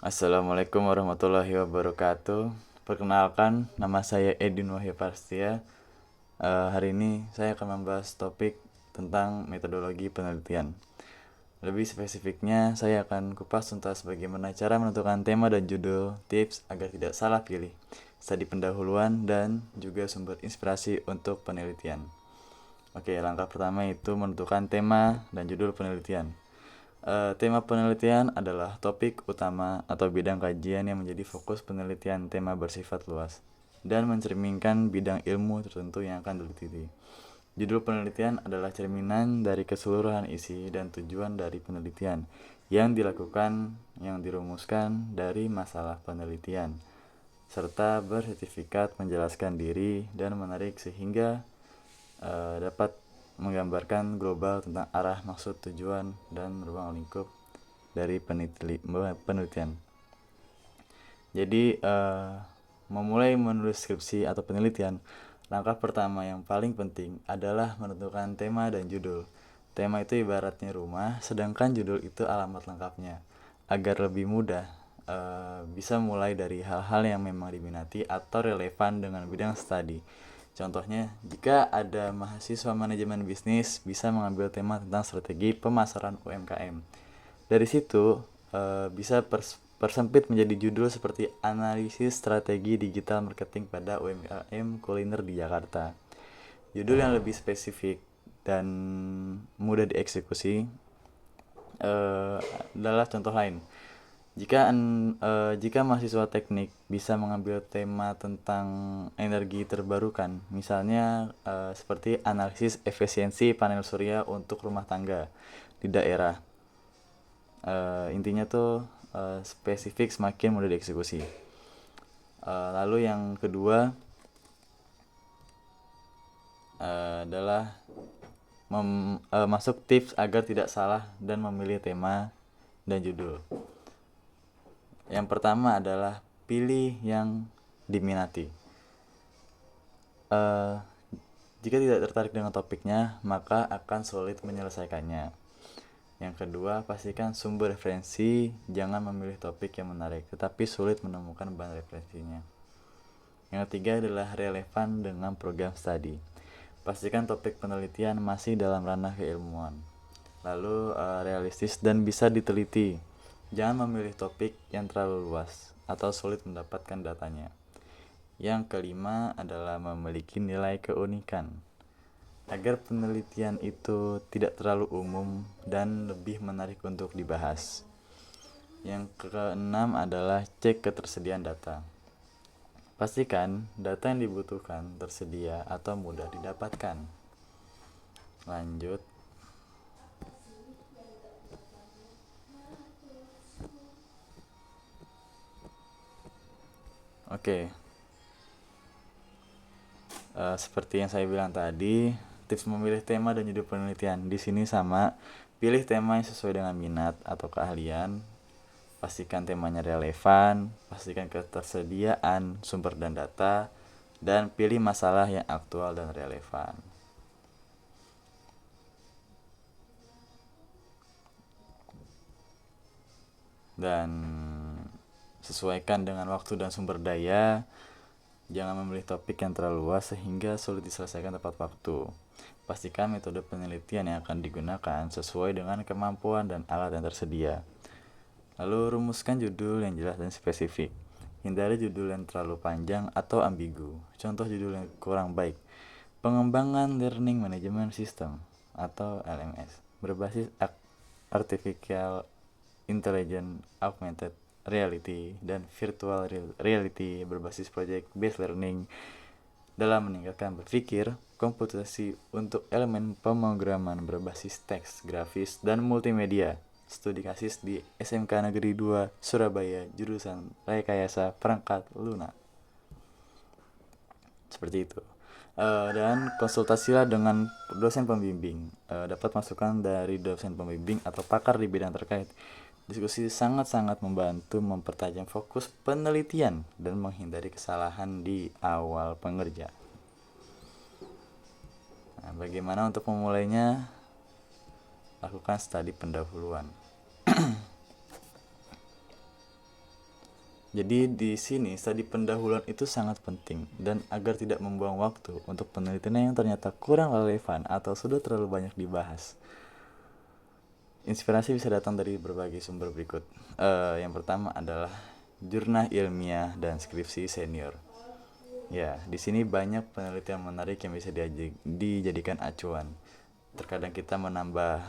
Assalamualaikum warahmatullahi wabarakatuh. Perkenalkan, nama saya Edin Wahyu Parstia. Hari ini saya akan membahas topik tentang metodologi penelitian. Lebih spesifiknya, saya akan kupas tuntas bagaimana cara menentukan tema dan judul, tips agar tidak salah pilih, studi pendahuluan, dan juga sumber inspirasi untuk penelitian. Oke, langkah pertama itu menentukan tema dan judul penelitian. Tema penelitian adalah topik utama atau bidang kajian yang menjadi fokus penelitian. Tema bersifat luas dan mencerminkan bidang ilmu tertentu yang akan diteliti. Judul penelitian adalah cerminan dari keseluruhan isi dan tujuan dari penelitian yang dilakukan, yang dirumuskan dari masalah penelitian, serta bersertifikat menjelaskan diri dan menarik sehingga dapat menggambarkan global tentang arah, maksud, tujuan, dan ruang lingkup dari penelitian. Jadi memulai menulis skripsi atau penelitian, langkah pertama yang paling penting adalah menentukan tema dan judul. Tema itu ibaratnya rumah, sedangkan judul itu alamat lengkapnya. Agar lebih mudah, bisa mulai dari hal-hal yang memang diminati atau relevan dengan bidang studi. Contohnya, jika ada mahasiswa manajemen bisnis, bisa mengambil tema tentang strategi pemasaran UMKM. Dari situ, bisa persempit menjadi judul seperti analisis strategi digital marketing pada UMKM kuliner di Jakarta. Judul yang lebih spesifik dan mudah dieksekusi adalah contoh lain. Jika mahasiswa teknik bisa mengambil tema tentang energi terbarukan, misalnya seperti analisis efisiensi panel surya untuk rumah tangga di daerah. Intinya tuh spesifik semakin mudah dieksekusi. Lalu yang kedua adalah masuk tips agar tidak salah dan memilih tema dan judul. Yang pertama adalah pilih yang diminati. Jika tidak tertarik dengan topiknya, maka akan sulit menyelesaikannya. Yang kedua, pastikan sumber referensi. Jangan memilih topik yang menarik, tetapi sulit menemukan bahan referensinya. Yang ketiga adalah relevan dengan program studi. Pastikan topik penelitian masih dalam ranah keilmuan. Lalu realistis dan bisa diteliti. Jangan memilih topik yang terlalu luas atau sulit mendapatkan datanya. Yang kelima adalah memiliki nilai keunikan. Agar penelitian itu tidak terlalu umum dan lebih menarik untuk dibahas. Yang keenam adalah cek ketersediaan data. Pastikan data yang dibutuhkan tersedia atau mudah didapatkan. Lanjut. Oke. Seperti yang saya bilang tadi, tips memilih tema dan judul penelitian di sini sama. Pilih tema yang sesuai dengan minat atau keahlian. Pastikan temanya relevan, pastikan ketersediaan sumber dan data, dan pilih masalah yang aktual dan relevan. Dan sesuaikan dengan waktu dan sumber daya. Jangan memilih topik yang terlalu luas sehingga sulit diselesaikan tepat waktu. Pastikan metode penelitian yang akan digunakan sesuai dengan kemampuan dan alat yang tersedia. Lalu rumuskan judul yang jelas dan spesifik. Hindari judul yang terlalu panjang atau ambigu. Contoh judul yang kurang baik: Pengembangan Learning Management System atau LMS berbasis Artificial Intelligence, Augmented Reality, dan Virtual Reality berbasis Project Based Learning dalam meningkatkan berpikir komputasi untuk elemen pemrograman berbasis teks, grafis, dan multimedia. Studi kasus di SMK Negeri 2 Surabaya, jurusan Rekayasa Perangkat Lunak. Seperti itu. Dan konsultasilah dengan dosen pembimbing. Dapat masukan dari dosen pembimbing atau pakar di bidang terkait. Diskusi sangat-sangat membantu mempertajam fokus penelitian dan menghindari kesalahan di awal pengerjaan. Nah, bagaimana untuk memulainya? Lakukan studi pendahuluan. Jadi di sini studi pendahuluan itu sangat penting dan agar tidak membuang waktu untuk penelitian yang ternyata kurang relevan atau sudah terlalu banyak dibahas. Inspirasi bisa datang dari berbagai sumber berikut. Yang pertama adalah jurnal ilmiah dan skripsi senior. Ya, di sini banyak penelitian menarik yang bisa dijadikan acuan. Terkadang kita menambah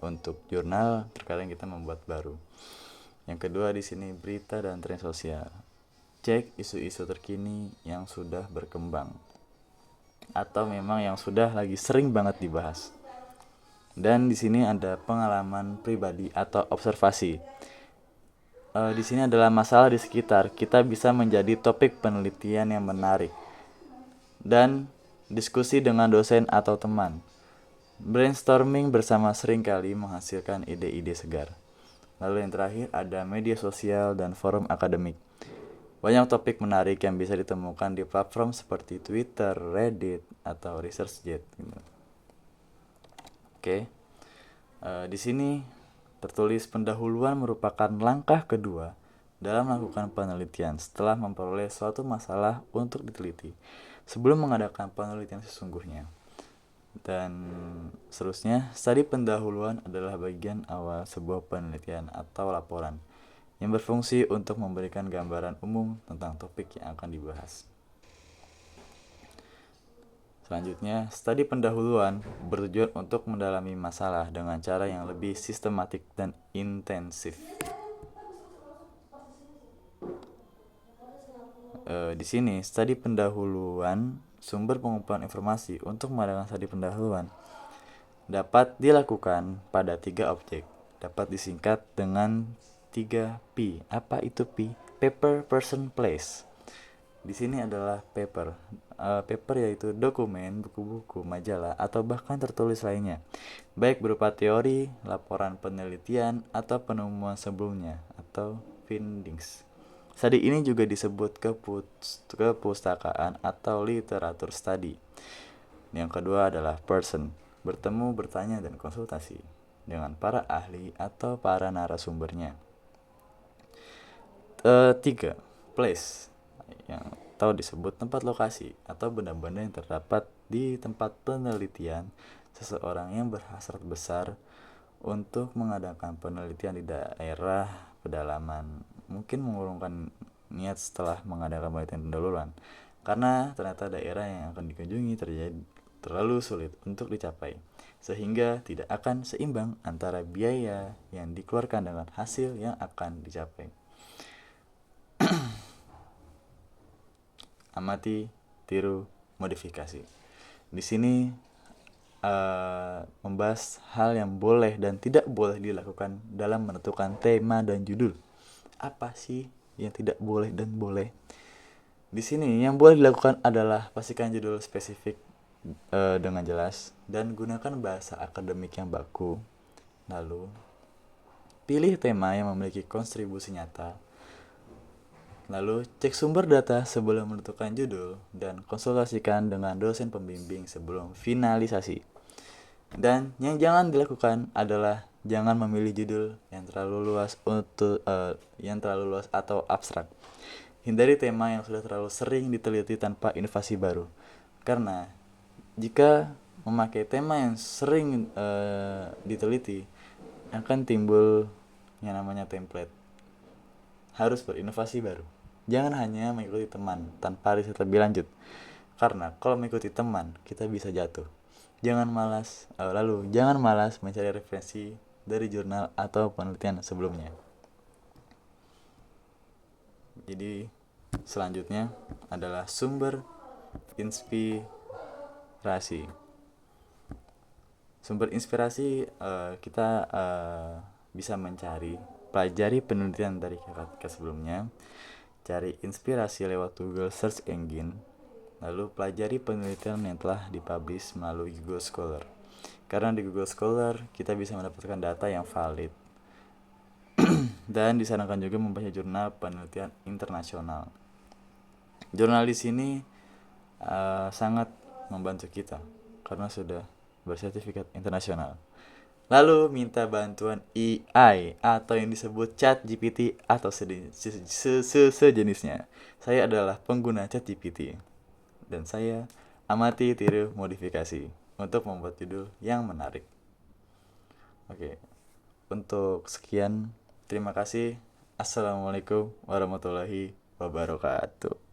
untuk jurnal, terkadang kita membuat baru. Yang kedua di sini berita dan tren sosial. Cek isu-isu terkini yang sudah berkembang atau memang yang sudah lagi sering banget dibahas. Dan di sini ada pengalaman pribadi atau observasi. Di sini adalah masalah di sekitar. Kita bisa menjadi topik penelitian yang menarik. Dan diskusi dengan dosen atau teman. Brainstorming bersama seringkali menghasilkan ide-ide segar. Lalu yang terakhir ada media sosial dan forum akademik. Banyak topik menarik yang bisa ditemukan di platform seperti Twitter, Reddit, atau ResearchGate. Gitu. Oke, di sini tertulis pendahuluan merupakan langkah kedua dalam melakukan penelitian setelah memperoleh suatu masalah untuk diteliti sebelum mengadakan penelitian sesungguhnya. Dan seterusnya, studi pendahuluan adalah bagian awal sebuah penelitian atau laporan yang berfungsi untuk memberikan gambaran umum tentang topik yang akan dibahas. Selanjutnya, studi pendahuluan bertujuan untuk mendalami masalah dengan cara yang lebih sistematik dan intensif. Di sini, studi pendahuluan sumber pengumpulan informasi untuk mengadakan studi pendahuluan dapat dilakukan pada 3 objek. Dapat disingkat dengan 3P. Apa itu P? Paper, Person, Place. Di sini adalah paper. Paper yaitu dokumen, buku-buku, majalah, atau bahkan tertulis lainnya. Baik berupa teori, laporan penelitian, atau penemuan sebelumnya, atau findings. Studi ini juga disebut kepustakaan atau literatur studi. Yang kedua adalah person, bertemu, bertanya, dan konsultasi dengan para ahli atau para narasumbernya. 3. Place, yang atau disebut tempat lokasi atau benda-benda yang terdapat di tempat penelitian seseorang yang berhasrat besar untuk mengadakan penelitian di daerah pedalaman, mungkin mengurungkan niat setelah mengadakan penelitian pendahuluan karena ternyata daerah yang akan dikunjungi terlalu sulit untuk dicapai sehingga tidak akan seimbang antara biaya yang dikeluarkan dengan hasil yang akan dicapai. Amati, tiru, modifikasi. Di sini membahas hal yang boleh dan tidak boleh dilakukan dalam menentukan tema dan judul. Apa sih yang tidak boleh dan boleh? Di sini yang boleh dilakukan adalah pastikan judul spesifik dengan jelas dan gunakan bahasa akademik yang baku. Lalu pilih tema yang memiliki kontribusi nyata. Lalu cek sumber data sebelum menentukan judul dan konsultasikan dengan dosen pembimbing sebelum finalisasi. Dan yang jangan dilakukan adalah jangan memilih judul yang terlalu luas atau abstrak. Hindari tema yang sudah terlalu sering diteliti tanpa inovasi baru. Karena jika memakai tema yang sering diteliti akan timbul yang namanya template. Harus berinovasi baru. Jangan hanya mengikuti teman tanpa riset lebih lanjut. Karena kalau mengikuti teman, kita bisa jatuh. Jangan malas mencari referensi dari jurnal atau penelitian sebelumnya. Jadi selanjutnya adalah sumber inspirasi. Sumber inspirasi kita bisa pelajari penelitian dari kakak sebelumnya, cari inspirasi lewat Google Search Engine, lalu pelajari penelitian yang telah dipublish melalui Google Scholar. Karena di Google Scholar kita bisa mendapatkan data yang valid. Dan disarankan juga membaca jurnal penelitian internasional. Jurnal di sini sangat membantu kita karena sudah bersertifikat internasional. lalu minta bantuan AI atau yang disebut Chat GPT atau sejenisnya. Saya adalah pengguna Chat GPT dan saya amati tiru modifikasi untuk membuat judul yang menarik. Oke, untuk sekian, terima kasih. Assalamualaikum warahmatullahi wabarakatuh.